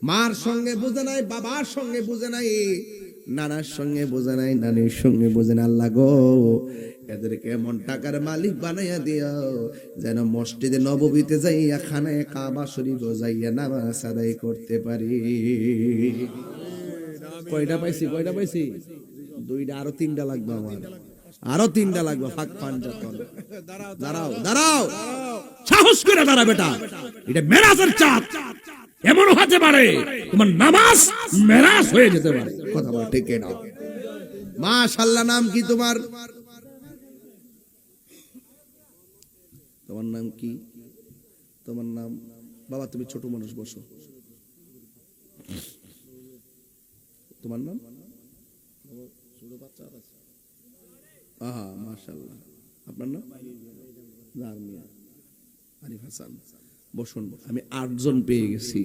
মার সঙ্গে বুঝে নাই, বাবার সঙ্গে বুঝে নাই, নানার সঙ্গে বুঝে নাই, নানির সঙ্গে বুঝে না। আল্লাহ গো এদেরকে এমন টাকার মালিক বানাইয়া দিও যেন মসজিদে নববীতে যাইয়া খানায় কাবা শরীফ যাইয়া নামাজ আদায় করতে পারি। কয়টা পাইছি? দুইটা, আরো তিনটা লাগবে আমার, আরো তিনটা লাগবে। ফাঁক পাঞ্জাতন। দাঁড়াও, সাহস করে দাঁড়া বেটা, এটা মেরাজের চাঁদ। এমন হতে পারে তোমার নামাজ মেরাজ হয়ে যেতে পারে। কথা বল ঠিক না? মাশাআল্লাহ। নাম কি তোমার? তোমার নাম কি? তোমার নাম? বাবা তুমি ছোট মানুষ, বসো। তোমার নাম? আহা মাশাআল্লাহ। আপনার নাম? আরিফ হাসান। বসুন। আমি 8 জন পেয়ে গেছি।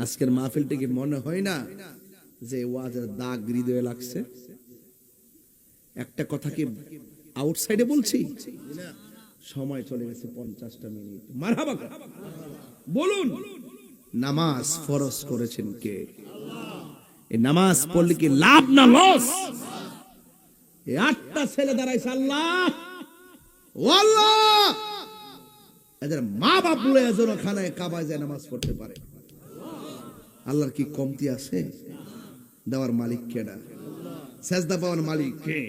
আজকের মাহফিলটা কি মনে হয় না যে ওয়াজের দাগ হৃদয়ে লাগছে? একটা কথা কি আউটসাইডে বলছি? সময় চলে গেছে 50টা মিনিট। মারহাবা বলুন। নামাজ ফরজ করেছেন কে? এই নামাজ পড়লে কি লাভ না লস? এই 8টা ছেলে দাঁড়াইছে, আল্লাহ ও আল্লাহ এদের মা বাপ লয়ে যেন খানায় কাবায় যায় নামাজ পড়তে পারে। আল্লাহর কি কমতি আছে? দেওয়ার মালিক কেডা? সেজদা পাওয়ার মালিক কে?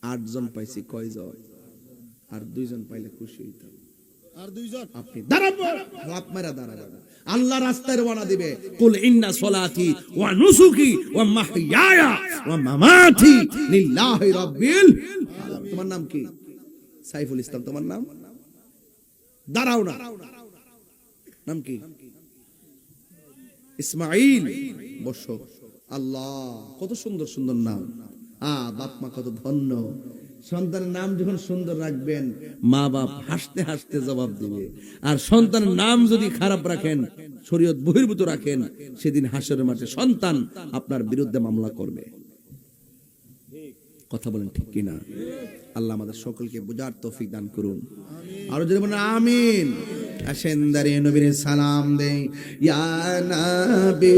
8 জন পাইছি। কয়জন? আর 2 জন পাইলে খুশি হইতাম। আর 2 জন আপনি দাঁড়াবেন, বাপ মারা দাঁড়াবেন। আল্লাহ রাস্তায় রওনা দিবে। কুল ইন্না সলাতি ওয়া নুসুকি ওয়া মাহইয়ায়া ওয়া মামাতি লিল্লাহি রাব্বিল আলামিন। তোমার নাম কি? সাইফুল ইসলাম। তোমার নাম? দাঁড়াও না, নাম কি? ইসমাইল। বসো। আল্লাহ কত সুন্দর সুন্দর নাম। বাপ মা কত ধন্য। সন্তানের নাম যখন সুন্দর রাখবেন, মা বাপ হাসতে হাসতে জবাব দিবে। আর সন্তানের নাম যদি খারাপ রাখেন, শরীয়ত বহির্ভূত রাখেন, সেদিন হাসরের মাঠে সন্তান আপনার বিরুদ্ধে মামলা করবে। কথা বলেন ঠিক কিনা? আল্লাহ আমাদের সকলকে বুঝার তৌফিক দান করুন। আর যদি বলেন আমিন। আসেন দাঁড়িয়ে নবীর সালাম দেই। ইয়া নবী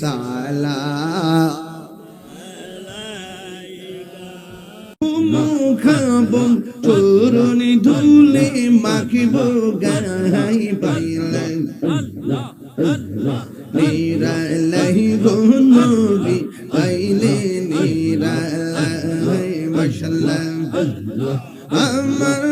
সালাম খাবো, চরণে ধুলে মাখিব গাই পাইলে নিরালাই গো নবী পাইলে নিরালাই। মাশাআল্লাহ। আমার